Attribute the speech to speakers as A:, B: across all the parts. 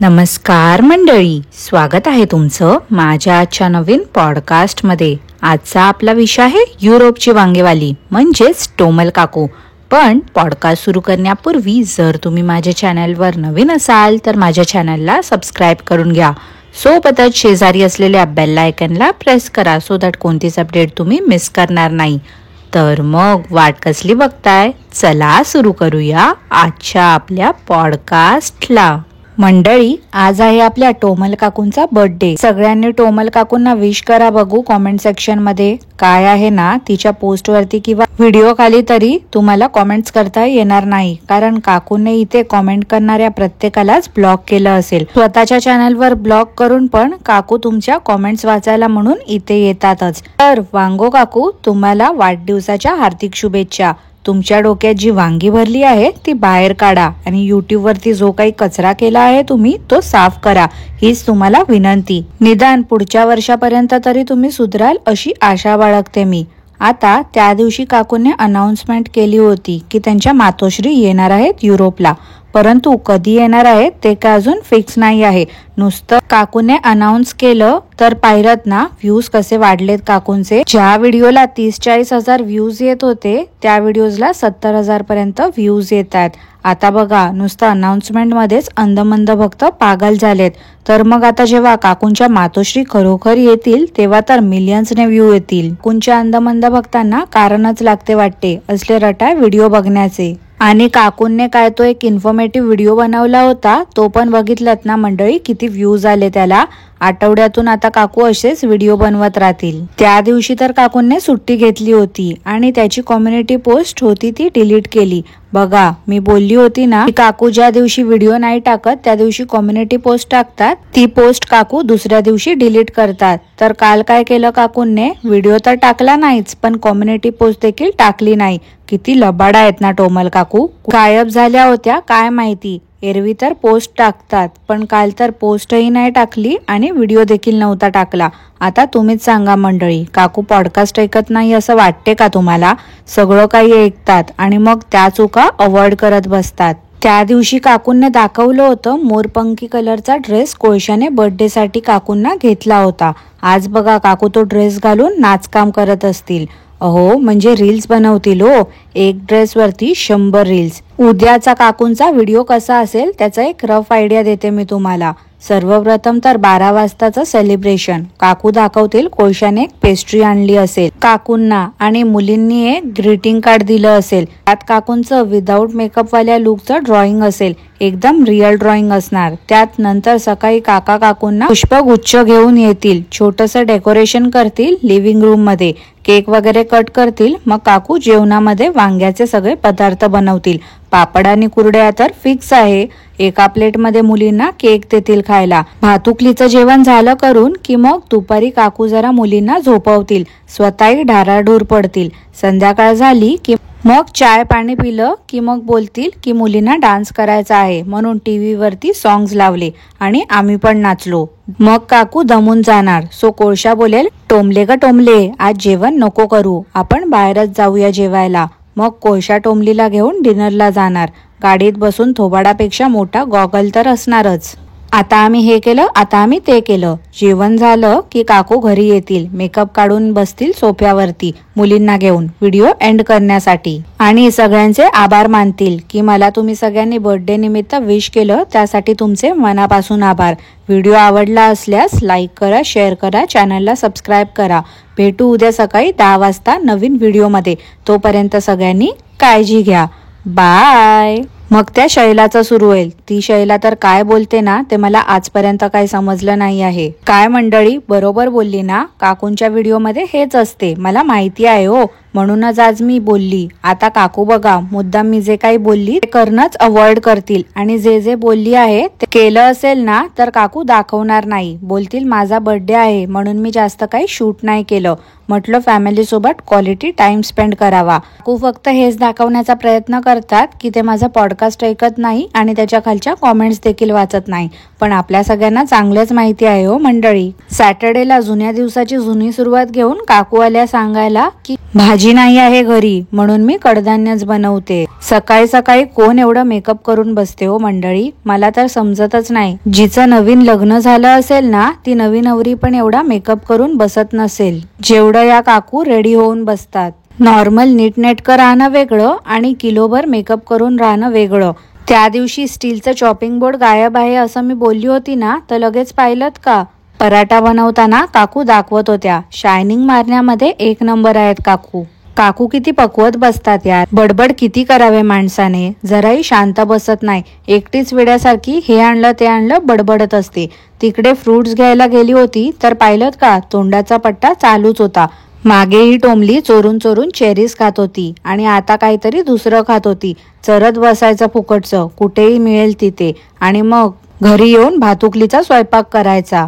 A: नमस्कार मंडळी, स्वागत आहे तुमचं माझ्या आजच्या नवीन पॉडकास्टमध्ये। आजचा आपला विषय आहे युरोपची वांगेवाली म्हणजेच टोमल काकू। पण पॉडकास्ट सुरू करण्यापूर्वी जर तुम्ही माझ्या चॅनलवर नवीन असाल तर माझ्या चॅनलला सबस्क्राईब करून घ्या। सोबतच शेजारी असलेल्या बेल आयकॉनला प्रेस करा सो दॅट कोणतीच अपडेट तुम्ही मिस करणार नाही। तर मग वाट कसली बघताय, चला सुरू करूया आजच्या आपल्या पॉडकास्टला। मंडळी, आज आहे आपल्या टोमल काकूंचा बर्थडे। सगळ्यांनी टोमल काकूंना विश करा बघू कॉमेंट सेक्शन मध्ये। काय आहे ना, तिच्या पोस्ट वरती किंवा व्हिडिओ खाली तरी तुम्हाला कॉमेंट्स करता येणार नाही, कारण काकूंनी इथे कॉमेंट करणाऱ्या प्रत्येकालाच ब्लॉक केलं असेल। स्वतःच्या चॅनलवर ब्लॉक करून पण काकू तुमच्या कॉमेंट्स वाचायला म्हणून इथे येतातच। तर वांगो काकू, तुम्हाला वाढदिवसाच्या हार्दिक शुभेच्छा। तुमच्या डोक्यात जी वांगी भरली आहे ती बाहेर काढा आणि YouTube वरती जो काही कचरा केला आहे तुम्ही तो साफ करा, हीच तुम्हाला विनंती। निदान पुढच्या वर्षापर्यंत तरी तुम्ही सुधराल अशी आशा बाळगते मी। आता त्या दिवशी काकूने अनाउन्समेंट केली होती की त्यांच्या मातोश्री येणार आहेत युरोपला, परंतु कधी येणार आहेत ते काय अजून फिक्स नाही आहे। नुसतं काकूने अनाउन्स केलं तर पाहिलं ना व्ह्यूज कसे वाढलेत काकूंचे। ज्या व्हिडिओला 30-40 हजार व्ह्यूज येत होते त्या व्हिडिओजला 70 हजार पर्यंत व्ह्यूज येत आहेत। आता बघा, नुसतं अनाउन्समेंट मध्येच अंधमंद भक्त पागल झालेत। तर मग आता जेव्हा काकूंच्या मातोश्री खरोखर येतील तेव्हा तर मिलियन्सने व्ह्यू येतील। काकूंच्या अंधमंद भक्तांना कारणच लागते वाटते असले रटाळ व्हिडिओ बघण्याचे। आणि काकूंने काय तो एक इन्फॉर्मेटिव्ह व्हिडिओ बनवला होता, तो पण बघितलात ना मंडळी, किती व्ह्यूज आले त्याला। आठवड्यातून आता काकू असेच व्हिडिओ बनवत राहतील। त्या दिवशी तर काकूंने सुट्टी घेतली होती आणि त्याची कम्युनिटी पोस्ट होती ती डिलीट केली। बघा, मी बोलली होती ना की काकू ज्या दिवशी व्हिडिओ नाही टाकत त्या दिवशी कम्युनिटी पोस्ट टाकतात, ती पोस्ट काकू दुसऱ्या दिवशी डिलीट करतात। तर काल काय केलं काकूंने, व्हिडिओ तर टाकला नाहीच पण कम्युनिटी पोस्ट देखील टाकली नाही। किती लबाडा आहेत ना टोमल काकू, गायब झाल्या होत्या काय माहिती। एरवी तर पोस्ट टाकतात पण काल तर पोस्टही नाही टाकली आणि व्हिडिओ देखील नव्हता टाकला। आता तुम्हीच सांगा मंडळी, काकू पॉडकास्ट ऐकत नाही असं वाटते का तुम्हाला? सगळं काही ऐकतात आणि मग त्या चुका अवॉइड करत बसतात। त्या दिवशी काकूंनी दाखवलं होतं मोरपंखी कलरचा ड्रेस कोळशाने बर्थडे साठी काकूंना घेतला होता। आज बघा काकू तो ड्रेस घालून नाचकाम करत असतील। अहो, म्हणजे रील्स बनवतील हो, एक ड्रेस वरती 100 रील्स। उद्याचा काकूंचा व्हिडिओ कसा असेल त्याचा एक रफ आयडिया देते मी तुम्हाला। सर्वप्रथम तर 12 वाजताचं सेलिब्रेशन। काकू दाखवतील कोळशाने एक पेस्ट्री आणली असेल काकूंना आणि मुलींनी एक ग्रीटिंग कार्ड दिलं असेल। त्यात काकूंचं विदाऊट मेकअप वाल्या लुकचं ड्रॉइंग असेल, एकदम रिअल ड्रॉइंग असणार। त्यात नंतर सकाळी काकूंना पुष्पगुच्छ घेऊन येतील, छोटंसं डेकोरेशन करतील लिव्हिंग रूम मध्ये, केक वगैरे कट करतील। मग काकू जेवणामध्ये वांग्याचे सगळे पदार्थ बनवतील। पापड आणि कुरड्या तर फिक्स आहे। एका प्लेट मध्ये मुलींना केक देतील खायला। भातुकलीचं जेवण झालं करून की मग दुपारी काकू जरा मुलींना झोपवतील, स्वतःही ढाराढूर पडतील। संध्याकाळ झाली की मग चाय पाणी पिलं की मग बोलतील की मुलींना डान्स करायचा आहे म्हणून टीव्ही वरती सॉंग्स लावले आणि आम्ही पण नाचलो। मग काकू दमून जाणार, सो कोळशा बोलेल, टोमले ग टोमले, आज जेवण नको करू, आपण बाहेरच जाऊया जेवायला। मग कोळशा टोमलीला घेऊन डिनरला जाणार। गाडीत बसून थोबाडापेक्षा मोठा गॉगल तर असणारच। आता आम्ही हे केलं, आता आम्ही ते केलं। जेवण झालं की काकू घरी येतील, मेकअप काढून बसतील सोफ्यावरती मुलींना घेऊन व्हिडिओ एंड करण्यासाठी आणि सगळ्यांचे आभार मानतील की मला तुम्ही सगळ्यांनी बर्थडे निमित्त विश केलं, त्यासाठी तुमचे मनापासून आभार। व्हिडिओ आवडला असल्यास लाईक करा, शेअर करा, चॅनलला सबस्क्राईब करा। भेटू उद्या सकाळी 10 वाजता नवीन व्हिडिओमध्ये। तोपर्यंत सगळ्यांनी काळजी घ्या, बाय। मग त्या शैलाचं सुरू होईल। ती शैला तर काय बोलते ना ते मला आजपर्यंत काही समजलं नाही आहे। काय मंडळी, बरोबर बोलली ना? काकूंच्या व्हिडिओमध्ये हेच असते, मला माहिती आहे हो, म्हणूनच आज मी बोलली। आता काकू बघा, मुद्दाम मी जे काही बोलली ते करणंच अवॉइड करतील आणि जे जे बोलली आहे ते केलं असेल ना तर काकू दाखवणार नाही, बोलतील माझा बर्थडे आहे म्हणून मी जास्त काही शूट नाही केलं, म्हटलं फॅमिली सोबत क्वालिटी टाइम स्पेंड करावा। काकू फक्त हेच दाखवण्याचा प्रयत्न करतात की ते माझा पॉडकास्ट ऐकत नाही आणि त्याच्या खालच्या कॉमेंट्स देखील वाचत नाही, पण आपल्या सगळ्यांना चांगलेच माहिती आहे हो मंडळी। सॅटर्डेला जुन्या दिवसाची जुनी सुरुवात घेऊन काकू आल्या सांगायला की भाजी नाही आहे घरी म्हणून मी कडधान्यच बनवते. सकाळी सकाळी कोण एवढं मेकअप करून बसते हो मंडळी, मला तर समजतच नाही. जिचं नवीन लग्न झालं असेल ना, ती नवी नवरी पण एवढा मेकअप करून बसत नसेल जेवढं या काकू रेडी होऊन बसतात. नॉर्मल नीटनेटकं राहणं वेगळं आणि किलोभर मेकअप करून राहणं वेगळं. त्या दिवशी स्टीलचं चॉपिंग बोर्ड गायब आहे असं मी बोलली होती ना, तर लगेच पाहिलत का? पराठा बनवताना काकू दाखवत होत्या. शायनिंग मारण्यामध्ये एक नंबर आहेत काकू. काकू किती पकवत बसतात यार. बडबड किती करावे माणसाने, जराही शांत बसत नाही. एकटीच वेड्यासारखी हे आणलं ते आणलं बडबडत असते. तिकडे फ्रुट्स घ्यायला गेली होती तर पाहिलत का, तोंडाचा पट्टा चालूच होता. मागे ही टोमली चोरून चोरून चेरीज खात होती आणि आता काहीतरी दुसरं खात होती. चरत बसायचं फुकटचं, कुठेही मिळेल तिथे. आणि मग घरी येऊन भातुकलीचा स्वयंपाक करायचा.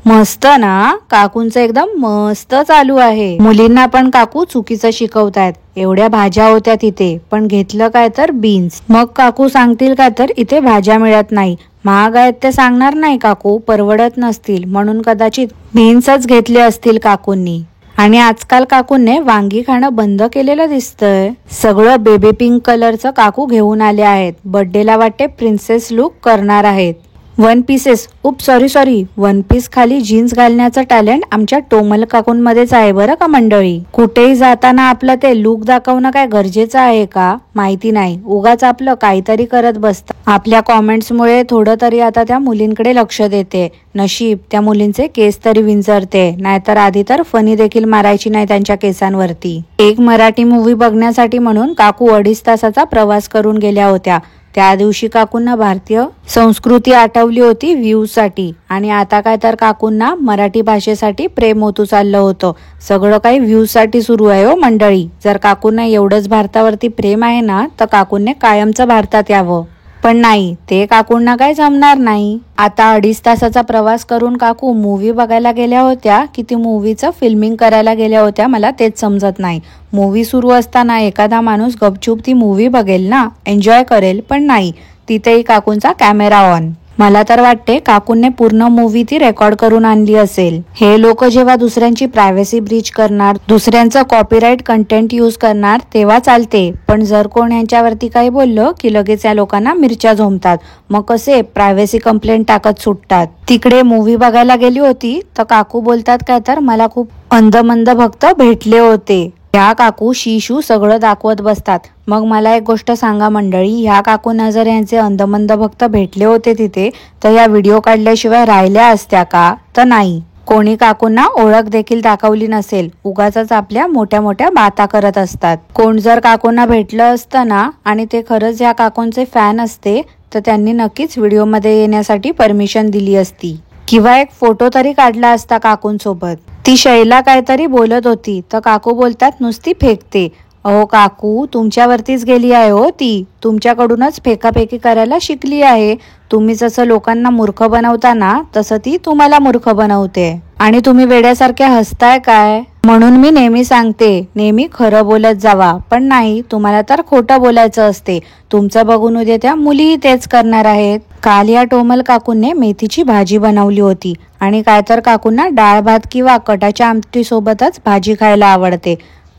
A: मस्त ना, काकूंचं एकदम मस्त चालू आहे. मुलींना पण काकू चुकीचं शिकवतायत. एवढ्या भाज्या होत्या तिथे, पण घेतलं काय तर बीन्स. मग काकू सांगतील काय तर इथे भाज्या मिळत नाही, महाग आहेत ते सांगणार नाही काकू, परवडत नसतील म्हणून कदाचित बीन्सच घेतले असतील काकूंनी. आणि आजकाल काकूंने वांगी खाणं बंद केलेलं दिसतंय. सगळं बेबी पिंक कलरचं काकू घेऊन आले आहेत. बर्थडेला वाटते प्रिन्सेस लुक करणार आहेत. One pieces, sorry one piece खाली जीन्स घालण्याचं टॅलेंट आमच्या टोमल काकूंमध्येच आहे बरं का मंडळी. कुठेही जाताना आपलं ते लुक दाखवणं काय गरजेचं आहे का माहिती नाही. उगाच आपलं काहीतरी करत बसतं. आपल्या कॉमेंट्समुळे थोडं तरी आता त्या मुलींकडे लक्ष देते. नशीब त्या मुलींचे केस तरी विंचरते, नाहीतर आधी तर फणी देखील मारायची नाही त्यांच्या केसांवरती. एक मराठी मूवी बघण्यासाठी म्हणून काकू 2.5 तासाचा प्रवास करून गेल्या होत्या. त्या दिवशी काकूंना भारतीय संस्कृती आठवली होती व्ह्यूज साठी, आणि आता काय तर काकूंना मराठी भाषेसाठी प्रेम ओतू चाललं होतं. सगळं काही व्ह्यूज साठी सुरू आहे हो मंडळी. जर काकूंना एवढंच भारतावरती प्रेम आहे ना, तर काकूंनी कायमचं भारतात यावं. पण नाही, ते काकूंना काय जमणार नाही. आता 2.5 तासाचा प्रवास करून काकू मूवी बघायला गेल्या होत्या की ती मूवीचं फिल्मिंग करायला गेल्या होत्या, मला तेच समजत नाही. मूवी सुरू असताना एखादा माणूस गपचूप ती मूवी बघेल ना, एन्जॉय करेल, पण नाही, तिथेही काकूंचा कॅमेरा ऑन. मला तर वाटते काकूंने पूर्ण मूवी ती रेकॉर्ड करून आणली असेल. हे लोक जेव्हा दुसऱ्यांची प्रायव्हसी ब्रीच करणार, दुसऱ्यांचं कॉपीराईट कंटेंट यूज करणार तेव्हा चालते, पण जर कोण यांच्यावरती काही बोललं की लगेच या लोकांना मिरच्या झोंबतात. मग कसे प्रायव्हसी कंप्लेंट टाकत सुटतात. तिकडे मूवी बघायला गेली होती तर काकू बोलतात काय तर मला खूप अंधमंद भक्त भेटले होते. ह्या काकू शिशू सगळं दाखवत बसतात. मग मला एक गोष्ट सांगा मंडळी, ह्या काकूंना जर यांचे अंधमंद भक्त भेटले होते तिथे, तर या व्हिडिओ काढल्याशिवाय राहिल्या असत्या का? तर नाही. कोणी काकूंना ओळख देखील दाखवली नसेल, उगाच आपल्या मोठ्या मोठ्या बाता करत असतात. कोण जर काकूंना भेटलं असतं ना आणि ते खरंच ह्या काकूंचे फॅन असते, तर त्यांनी नक्कीच व्हिडिओमध्ये येण्यासाठी परमिशन दिली असती किंवा एक फोटो तरी काढला असता काकूंसोबत. ती शैला काहीतरी बोलत होती तर काकू बोलतात नुसती फेकते. अहो काकू, तुमच्यावरतीच गेली आहे हो ती, तुमच्याकडूनच फेकाफेकी करायला शिकली आहे. तुम्ही जसं लोकांना मूर्ख बनवता ना, तसं ती तुम्हाला मूर्ख बनवते. आणि तुम्ही वेड्यासारखे हसताय काय? म्हणून मी नेहमी सांगते, नेहमी खरं बोलत जावा. पण नाही, तुम्हाला तर खोटं बोलायचं असते. तुमचं बघून उद्या त्या मुलीही तेच करणार आहेत. काल या टोमल काकूंने मेथीची भाजी बनवली होती आणि काय तर काकूंना डाळ भात किंवा कटाच्या आमटी सोबतच भाजी खायला आवडते.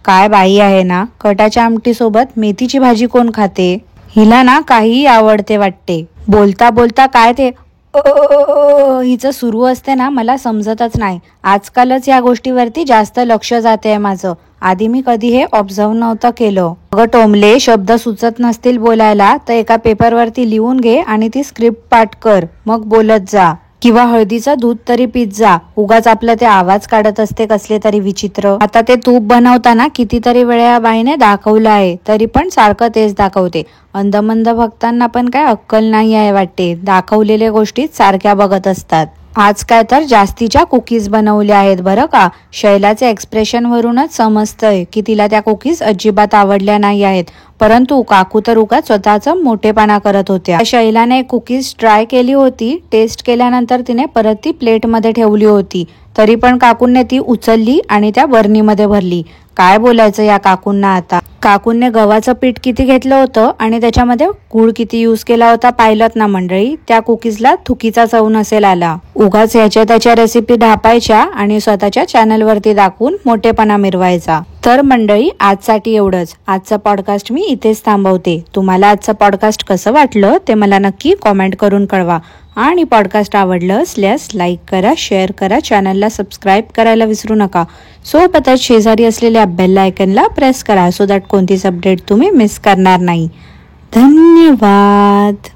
A: काय बाई आहे ना, कटाच्या आमटी सोबत मेथीची भाजी कोण खाते? हिला ना काहीही आवडते वाटते. बोलता बोलता काय ते हिचं सुरू असते ना, मला समजतच नाही. आजकालच या गोष्टीवरती जास्त लक्ष जाते माझं. आधी मी कधी हे ऑब्झर्व नव्हतं केलं. अगं टोमले, शब्द सुचत नसतील बोलायला तर एका पेपरवरती लिहून घे आणि ती स्क्रिप्ट पाठ कर, मग बोलत जा. किंवा हळदीचं दूध तरी पित जा. उगाच आपलं ते आवाज काढत असते कसले तरी विचित्र. आता ते तूप बनवताना कितीतरी वेळा या बाईने दाखवलं आहे, तरी पण सारखं तेच दाखवते. अंधमंद भक्तांना पण काय अक्कल नाही आहे वाटते, दाखवलेल्या गोष्टीत सारख्या बघत असतात. आज काय तर जास्तीच्या कुकीज बनवल्या आहेत बरं का. शैलाचे एक्सप्रेशन वरूनच समजतंय की तिला त्या कुकीज अजिबात आवडल्या नाही आहेत, परंतु काकू तर उगाच स्वतःचा मोठेपणा करत होत्या. शैलाने कुकीज ट्राय केली होती. टेस्ट केल्यानंतर तिने परत ती प्लेटमध्ये ठेवली होती, तरी पण काकूंने ती उचलली आणि त्या बर्नीमध्ये भरली. काय बोलायचं या काकूंना आता. काकूंने गव्हाचं पीठ किती घेतलं होतं आणि त्याच्यामध्ये गूळ किती यूज केला होता पाहिलत ना मंडळी. त्या कुकीजला थुकीचा चव नसेल आला. उगाच ह्याच्या त्याच्या रेसिपी ढापायच्या आणि स्वतःच्या चॅनलवरती दाखवून मोठेपणा मिरवायचा. तर मंडळी, आजसाठी एवढंच. आजचा पॉडकास्ट मी इथेच थांबवते. तुम्हाला आजचं पॉडकास्ट कसं वाटलं ते मला नक्की कॉमेंट करून कळवा. आणि पॉडकास्ट आवडलं असल्यास लाईक करा, शेअर करा, चॅनलला सबस्क्राईब करायला विसरू नका. सोबतच शेजारी असलेल्या बेल आयकनला प्रेस करा सो दॅट कोणतीच अपडेट तुम्ही मिस करणार नाही. धन्यवाद.